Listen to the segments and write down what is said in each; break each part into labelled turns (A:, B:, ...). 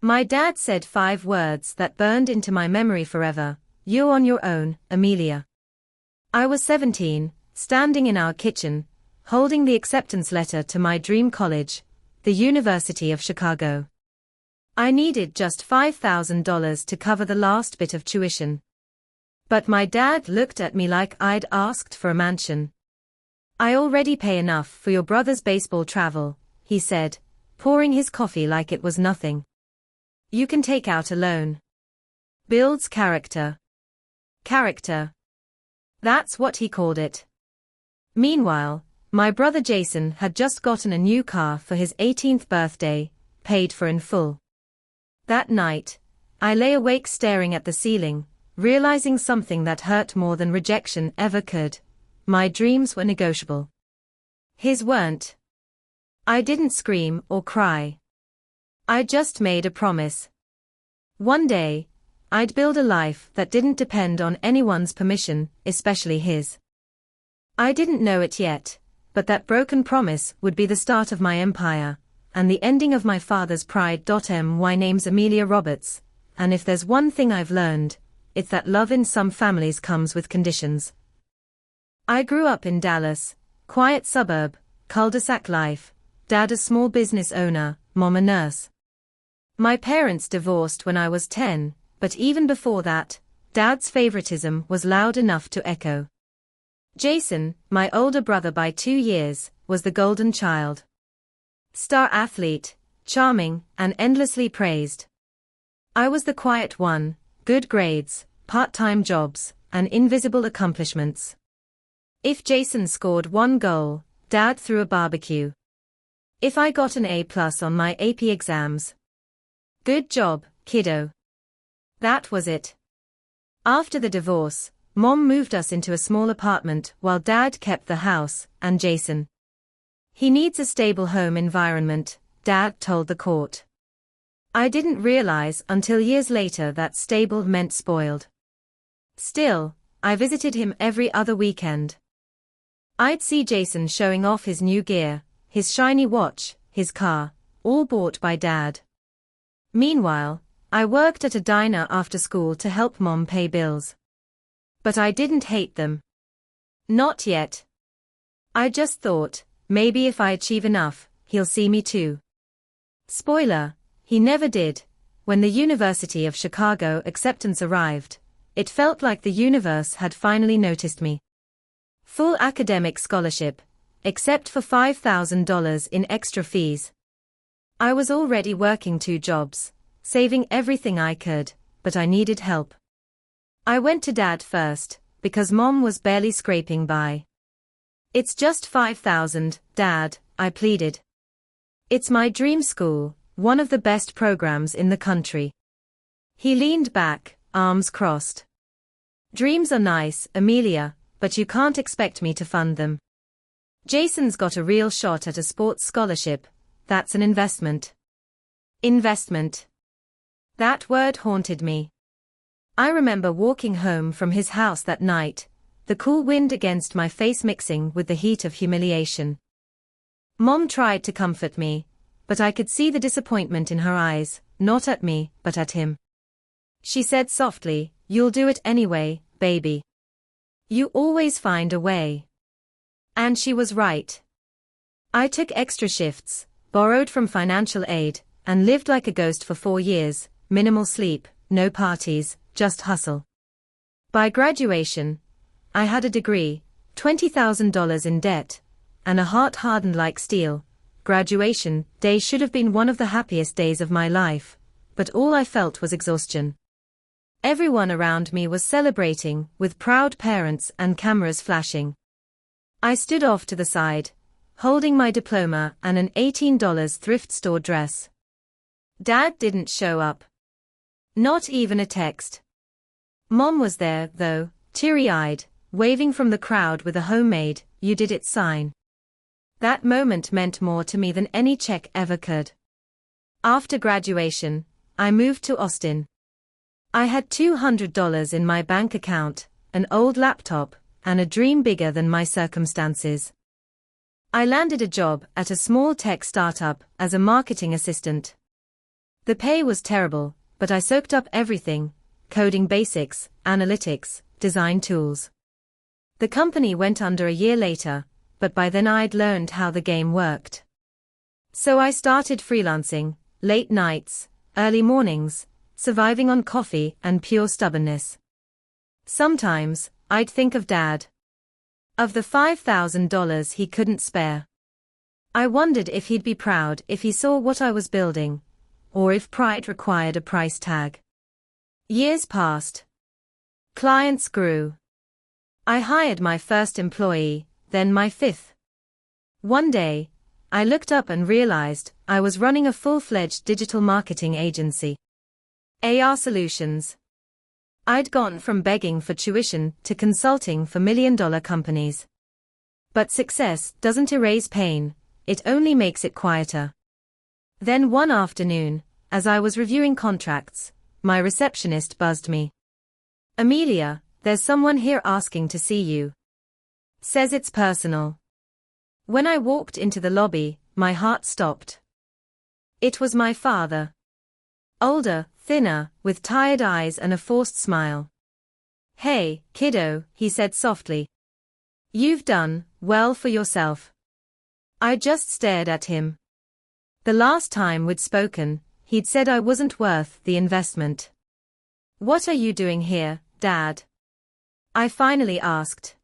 A: My dad said 5 words that burned into my memory forever: "You're on your own, Amelia." I was 17, standing in our kitchen, holding the acceptance letter to my dream college, the University of Chicago. I needed just $5,000 to cover the last bit of tuition. But my dad looked at me like I'd asked for a mansion. "I already pay enough for your brother's baseball travel," he said, pouring his coffee like it was nothing. "You can take out a loan." Builds character. Character. That's what he called it. Meanwhile, my brother Jason had just gotten a new car for his 18th birthday, paid for in full. That night, I lay awake staring at the ceiling, realizing something that hurt more than rejection ever could: my dreams were negotiable. His weren't. I didn't scream or cry. I just made a promise. One day, I'd build a life that didn't depend on anyone's permission, especially his. I didn't know it yet, but that broken promise would be the start of my empire, and the ending of my father's pride. My name's Amelia Roberts, and if there's one thing I've learned, it's that love in some families comes with conditions. I grew up in Dallas, quiet suburb, cul-de-sac life, dad a small business owner, mom a nurse. My parents divorced when I was 10, but even before that, dad's favoritism was loud enough to echo. Jason, my older brother by 2 years, was the golden child. Star athlete, charming, and endlessly praised. I was the quiet one: good grades, part-time jobs, and invisible accomplishments. If Jason scored 1 goal, dad threw a barbecue. If I got an A+ on my AP exams, "Good job, kiddo." That was it. After the divorce, mom moved us into a small apartment while dad kept the house, and Jason. "He needs a stable home environment," dad told the court. I didn't realize until years later that stable meant spoiled. Still, I visited him every other weekend. I'd see Jason showing off his new gear, his shiny watch, his car, all bought by dad. Meanwhile, I worked at a diner after school to help mom pay bills. But I didn't hate them. Not yet. I just thought, maybe if I achieve enough, he'll see me too. Spoiler, he never did. When the University of Chicago acceptance arrived, it felt like the universe had finally noticed me. Full academic scholarship, except for $5,000 in extra fees. I was already working 2 jobs, saving everything I could, but I needed help. I went to dad first, because mom was barely scraping by. "It's just $5,000, dad," I pleaded. "It's my dream school, one of the best programs in the country." He leaned back, arms crossed. "Dreams are nice, Amelia, but you can't expect me to fund them. Jason's got a real shot at a sports scholarship. That's an investment." Investment. That word haunted me. I remember walking home from his house that night, the cool wind against my face mixing with the heat of humiliation. Mom tried to comfort me, but I could see the disappointment in her eyes, not at me, but at him. She said softly, "You'll do it anyway, baby. You always find a way." And she was right. I took extra shifts, borrowed from financial aid, and lived like a ghost for 4 years, minimal sleep, no parties, just hustle. By graduation, I had a degree, $20,000 in debt, and a heart hardened like steel. Graduation day should have been one of the happiest days of my life, but all I felt was exhaustion. Everyone around me was celebrating, with proud parents and cameras flashing. I stood off to the side, holding my diploma and an $18 thrift store dress. Dad didn't show up. Not even a text. Mom was there, though, teary-eyed, waving from the crowd with a homemade, "You did it" sign. That moment meant more to me than any check ever could. After graduation, I moved to Austin. I had $200 in my bank account, an old laptop, and a dream bigger than my circumstances. I landed a job at a small tech startup as a marketing assistant. The pay was terrible, but I soaked up everything: coding basics, analytics, design tools. The company went under a year later, but by then I'd learned how the game worked. So I started freelancing, late nights, early mornings, surviving on coffee and pure stubbornness. Sometimes, I'd think of Dad. Of the $5,000 he couldn't spare. I wondered if he'd be proud if he saw what I was building, or if pride required a price tag. Years passed. Clients grew. I hired my first employee, then my fifth. One day, I looked up and realized I was running a full-fledged digital marketing agency. AR Solutions. I'd gone from begging for tuition to consulting for million-dollar companies. But success doesn't erase pain, it only makes it quieter. Then one afternoon, as I was reviewing contracts, my receptionist buzzed me. "Amelia, there's someone here asking to see you. Says it's personal." When I walked into the lobby, my heart stopped. It was my father. Older, thinner, with tired eyes and a forced smile. "Hey, kiddo," he said softly. "You've done well for yourself." I just stared at him. The last time we'd spoken, he'd said I wasn't worth the investment. "What are you doing here, Dad?" I finally asked.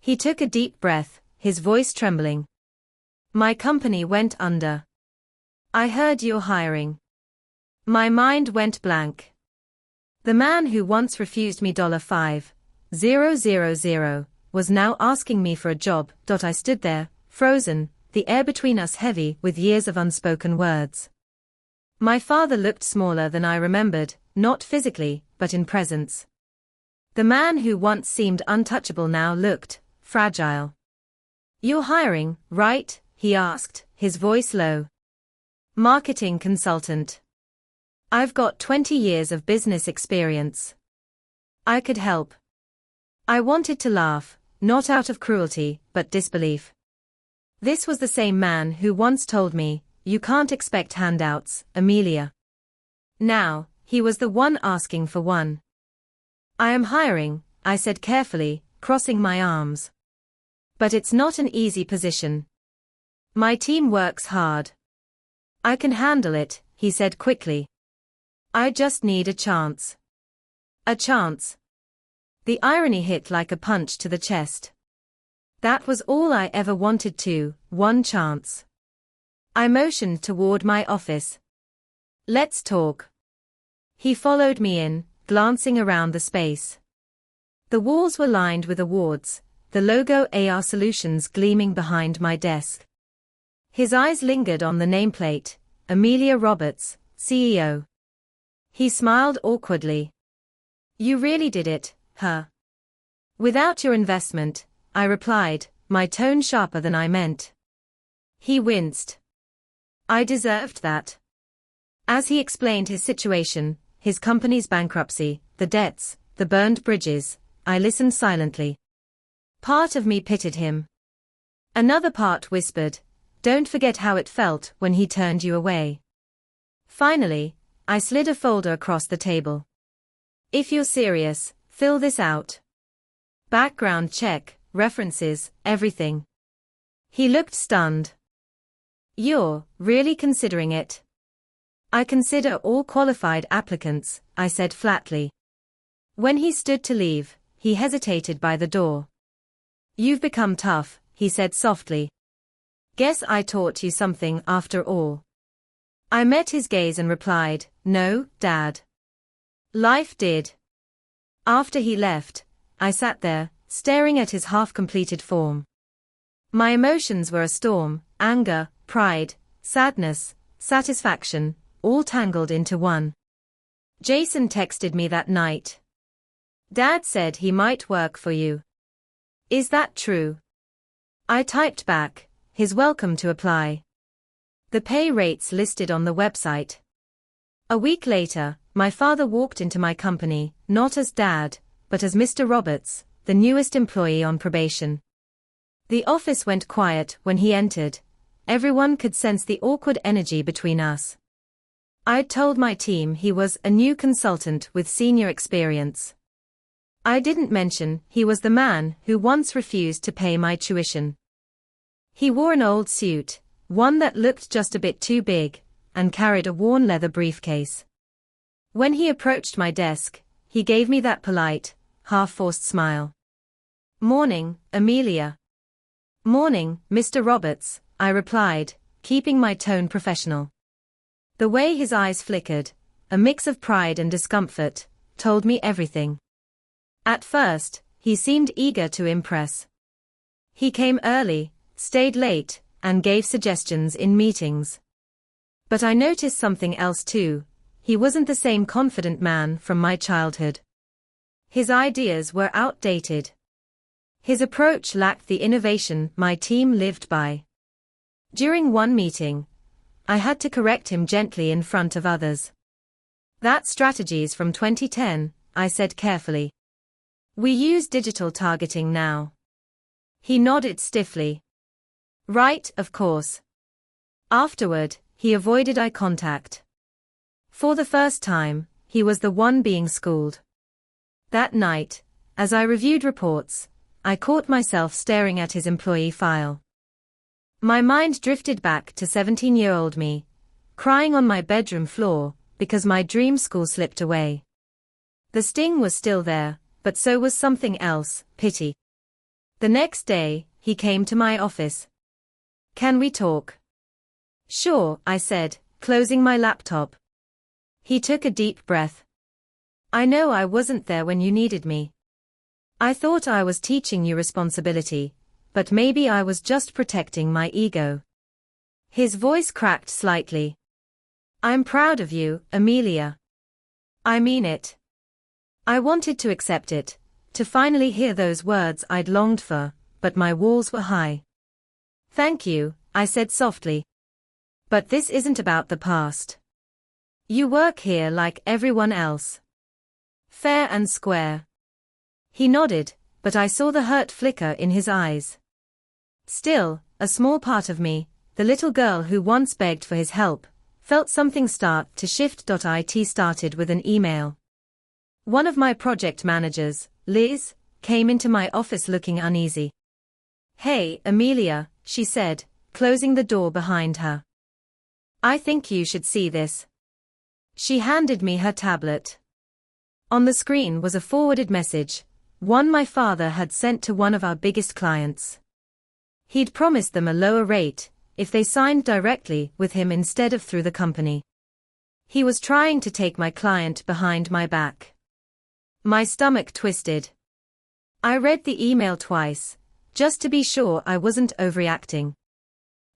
A: He took a deep breath, his voice trembling. "My company went under. I heard you're hiring." My mind went blank. The man who once refused me $5,000 was now asking me for a job. I stood there, frozen, the air between us heavy with years of unspoken words. My father looked smaller than I remembered, not physically, but in presence. The man who once seemed untouchable now looked fragile. "You're hiring, right?" he asked, his voice low. "Marketing consultant. I've got 20 years of business experience. I could help." I wanted to laugh, not out of cruelty, but disbelief. This was the same man who once told me, "You can't expect handouts, Amelia." Now, he was the one asking for one. "I am hiring," I said carefully, crossing my arms. "But it's not an easy position. My team works hard." "I can handle it," he said quickly. "I just need a chance." A chance. The irony hit like a punch to the chest. That was all I ever wanted one chance. I motioned toward my office. "Let's talk." He followed me in, glancing around the space. The walls were lined with awards, the logo AR Solutions gleaming behind my desk. His eyes lingered on the nameplate, Amelia Roberts, CEO. He smiled awkwardly. "You really did it, huh?" "Without your investment," I replied, my tone sharper than I meant. He winced. I deserved that. As he explained his situation, his company's bankruptcy, the debts, the burned bridges, I listened silently. Part of me pitied him. Another part whispered, "Don't forget how it felt when he turned you away." Finally, I slid a folder across the table. "If you're serious, fill this out. Background check, references, everything." He looked stunned. "You're really considering it?" "I consider all qualified applicants," I said flatly. When he stood to leave, he hesitated by the door. "You've become tough," he said softly. "Guess I taught you something after all." I met his gaze and replied, "No, Dad. Life did." After he left, I sat there, staring at his half-completed form. My emotions were a storm: anger, pride, sadness, satisfaction, all tangled into one. Jason texted me that night. "Dad said he might work for you. Is that true?" I typed back, "He's welcome to apply." The pay rates listed on the website. A week later, my father walked into my company, not as Dad, but as Mr. Roberts, the newest employee on probation. The office went quiet when he entered. Everyone could sense the awkward energy between us. I'd told my team he was a new consultant with senior experience. I didn't mention he was the man who once refused to pay my tuition. He wore an old suit, one that looked just a bit too big, and carried a worn leather briefcase. When he approached my desk, he gave me that polite, half-forced smile. "Morning, Amelia." "Morning, Mr. Roberts," I replied, keeping my tone professional. The way his eyes flickered, a mix of pride and discomfort, told me everything. At first, he seemed eager to impress. He came early, stayed late, and gave suggestions in meetings. But I noticed something else too. He wasn't the same confident man from my childhood. His ideas were outdated. His approach lacked the innovation my team lived by. During one meeting, I had to correct him gently in front of others. "That strategy's from 2010, I said carefully. "We use digital targeting now." He nodded stiffly. "Right, of course." Afterward, he avoided eye contact. For the first time, he was the one being schooled. That night, as I reviewed reports, I caught myself staring at his employee file. My mind drifted back to 17-year-old me, crying on my bedroom floor because my dream school slipped away. The sting was still there, but so was something else, pity. The next day, he came to my office. "Can we talk?" "Sure," I said, closing my laptop. He took a deep breath. "I know I wasn't there when you needed me. I thought I was teaching you responsibility, but maybe I was just protecting my ego." His voice cracked slightly. "I'm proud of you, Amelia. I mean it." I wanted to accept it, to finally hear those words I'd longed for, but my walls were high. "Thank you," I said softly. "But this isn't about the past. You work here like everyone else. Fair and square." He nodded, but I saw the hurt flicker in his eyes. Still, a small part of me, the little girl who once begged for his help, felt something start to shift. It started with an email. One of my project managers, Liz, came into my office looking uneasy. "Hey, Amelia," she said, closing the door behind her. "I think you should see this." She handed me her tablet. On the screen was a forwarded message, one my father had sent to one of our biggest clients. He'd promised them a lower rate if they signed directly with him instead of through the company. He was trying to take my client behind my back. My stomach twisted. I read the email twice, just to be sure I wasn't overreacting.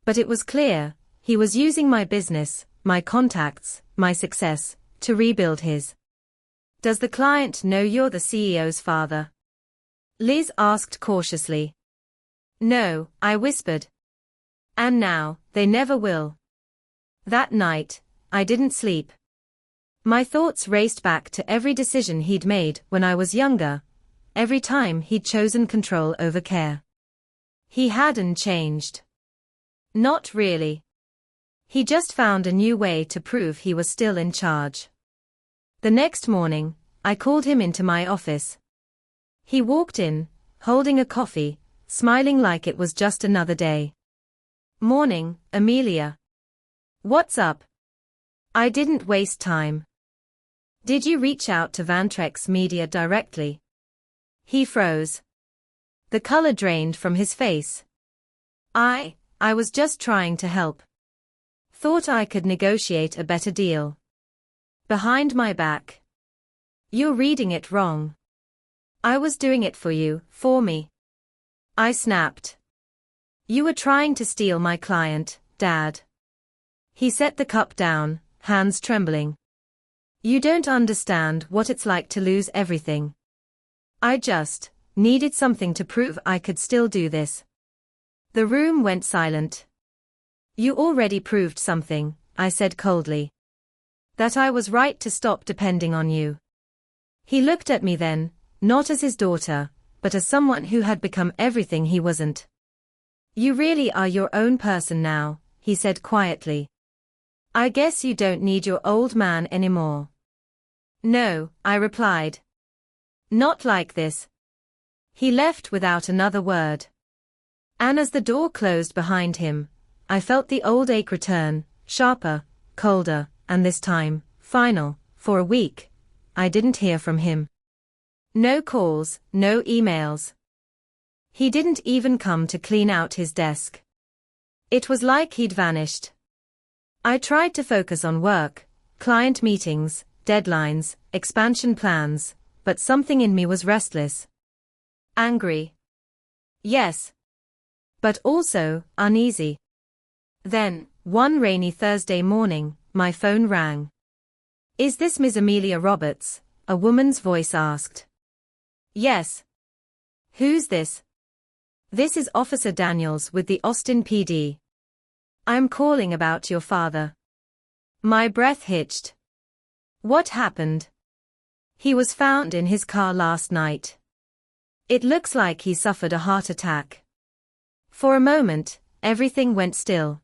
A: But it was clear, he was using my business, my contacts, my success, to rebuild his. "Does the client know you're the CEO's father?" Liz asked cautiously. "No," I whispered. "And now, they never will." That night, I didn't sleep. My thoughts raced back to every decision he'd made when I was younger, every time he'd chosen control over care. He hadn't changed. Not really. He just found a new way to prove he was still in charge. The next morning, I called him into my office. He walked in, holding a coffee, smiling like it was just another day. "Morning, Amelia. What's up?" I didn't waste time. "Did you reach out to Vantrex Media directly?" He froze. The color drained from his face. I was just trying to help. Thought I could negotiate a better deal." "Behind my back?" "You're reading it wrong. I was doing it for you, for me." I snapped. "You were trying to steal my client, Dad." He set the cup down, hands trembling. "You don't understand what it's like to lose everything. I just needed something to prove I could still do this." The room went silent. "You already proved something," I said coldly. "That I was right to stop depending on you." He looked at me then, not as his daughter, but as someone who had become everything he wasn't. "You really are your own person now," he said quietly. I guess you don't need your old man anymore. No, I replied. Not like this. He left without another word. And as the door closed behind him, I felt the old ache return, sharper, colder, and this time, final. For a week, I didn't hear from him. No calls, no emails. He didn't even come to clean out his desk. It was like he'd vanished. I tried to focus on work, client meetings, deadlines, expansion plans, but something in me was restless. Angry. Yes. But also, uneasy. Then, one rainy Thursday morning, my phone rang. Is this Miss Amelia Roberts? A woman's voice asked. Yes. Who's this? This is Officer Daniels with the Austin PD. I'm calling about your father. My breath hitched. What happened? He was found in his car last night. It looks like he suffered a heart attack. For a moment, everything went still.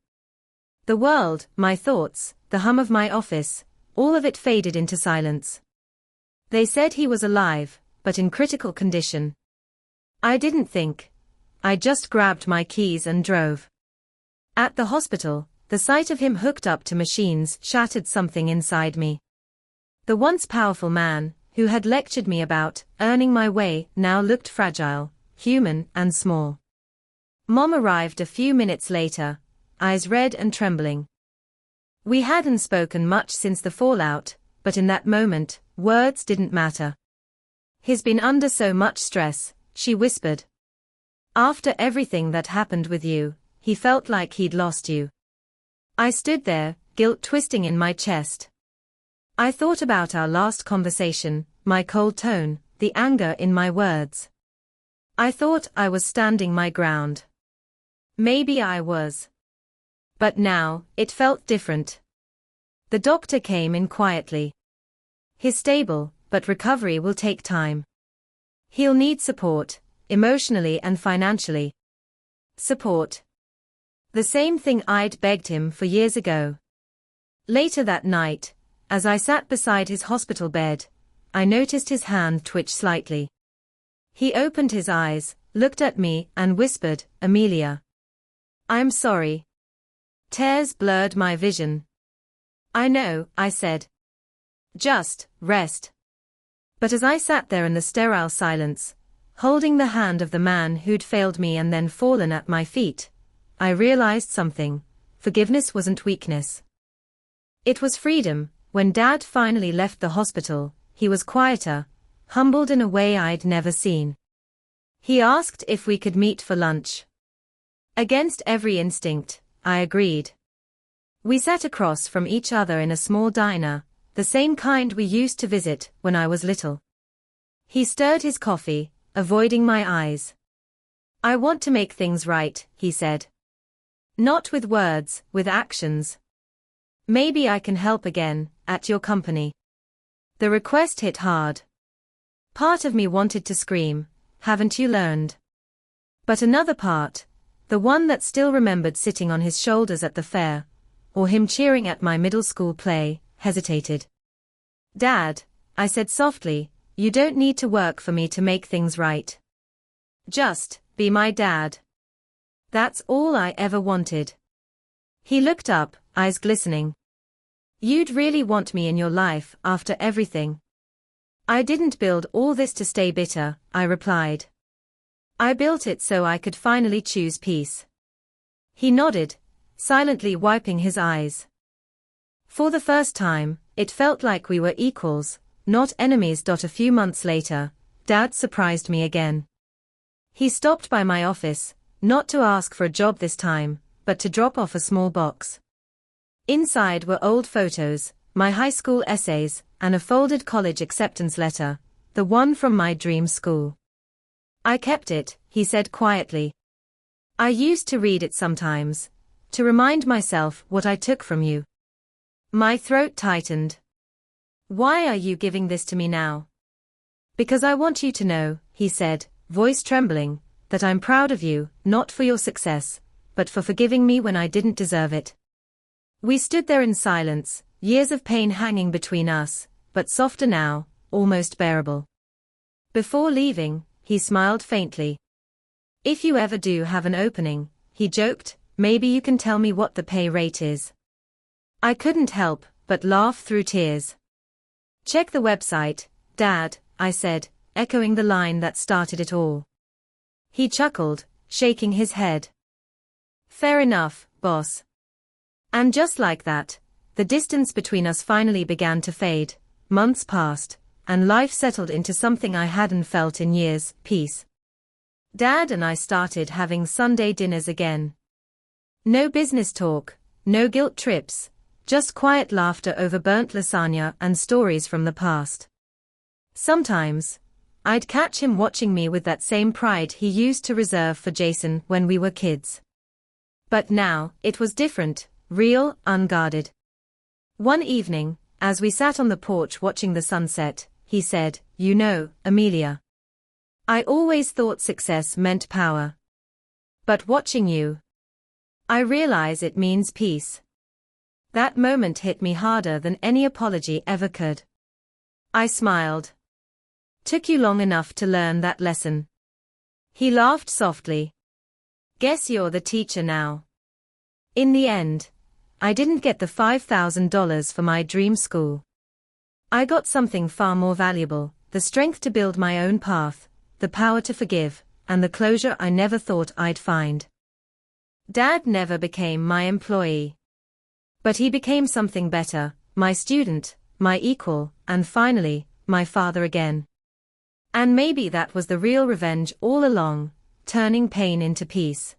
A: The world, my thoughts, the hum of my office, all of it faded into silence. They said he was alive, but in critical condition. I didn't think. I just grabbed my keys and drove. At the hospital, the sight of him hooked up to machines shattered something inside me. The once powerful man, who had lectured me about earning my way, now looked fragile, human, and small. Mom arrived a few minutes later, eyes red and trembling. We hadn't spoken much since the fallout, but in that moment, words didn't matter. He's been under so much stress, she whispered. After everything that happened with you, he felt like he'd lost you. I stood there, guilt twisting in my chest. I thought about our last conversation, my cold tone, the anger in my words. I thought I was standing my ground. Maybe I was. But now, it felt different. The doctor came in quietly. He's stable, but recovery will take time. He'll need support, emotionally and financially. Support. The same thing I'd begged him for years ago. Later that night, as I sat beside his hospital bed, I noticed his hand twitch slightly. He opened his eyes, looked at me, and whispered, Amelia. I'm sorry. Tears blurred my vision. I know, I said. Just, rest. But as I sat there in the sterile silence, holding the hand of the man who'd failed me and then fallen at my feet, I realized something. Forgiveness wasn't weakness. It was freedom. When Dad finally left the hospital, he was quieter, humbled in a way I'd never seen. He asked if we could meet for lunch. Against every instinct, I agreed. We sat across from each other in a small diner, the same kind we used to visit when I was little. He stirred his coffee, avoiding my eyes. I want to make things right, he said. Not with words, with actions. Maybe I can help again, at your company. The request hit hard. Part of me wanted to scream, haven't you learned? But another part, the one that still remembered sitting on his shoulders at the fair, or him cheering at my middle school play, hesitated. Dad, I said softly, you don't need to work for me to make things right. Just, be my dad. That's all I ever wanted. He looked up, eyes glistening. You'd really want me in your life after everything? I didn't build all this to stay bitter, I replied. I built it so I could finally choose peace. He nodded, silently wiping his eyes. For the first time, it felt like we were equals, not enemies. A few months later, Dad surprised me again. He stopped by my office, not to ask for a job this time, but to drop off a small box. Inside were old photos, my high school essays, and a folded college acceptance letter, the one from my dream school. I kept it, he said quietly. I used to read it sometimes, to remind myself what I took from you. My throat tightened. Why are you giving this to me now? Because I want you to know, he said, voice trembling, that I'm proud of you, not for your success, but for forgiving me when I didn't deserve it. We stood there in silence, years of pain hanging between us, but softer now, almost bearable. Before leaving, he smiled faintly. "If you ever do have an opening," he joked, "maybe you can tell me what the pay rate is." I couldn't help but laugh through tears. "Check the website, Dad," I said, echoing the line that started it all. He chuckled, shaking his head. "Fair enough, boss." And just like that, the distance between us finally began to fade. Months passed, and life settled into something I hadn't felt in years: peace. Dad and I started having Sunday dinners again. No business talk, no guilt trips, just quiet laughter over burnt lasagna and stories from the past. Sometimes, I'd catch him watching me with that same pride he used to reserve for Jason when we were kids. But now, it was different, real, unguarded. One evening, as we sat on the porch watching the sunset, he said, "You know, Amelia, I always thought success meant power. But watching you, I realize it means peace." That moment hit me harder than any apology ever could. I smiled. "Took you long enough to learn that lesson." He laughed softly. "Guess you're the teacher now." In the end, I didn't get the $5,000 for my dream school. I got something far more valuable: the strength to build my own path, the power to forgive, and the closure I never thought I'd find. Dad never became my employee. But he became something better: my student, my equal, and finally, my father again. And maybe that was the real revenge all along, turning pain into peace.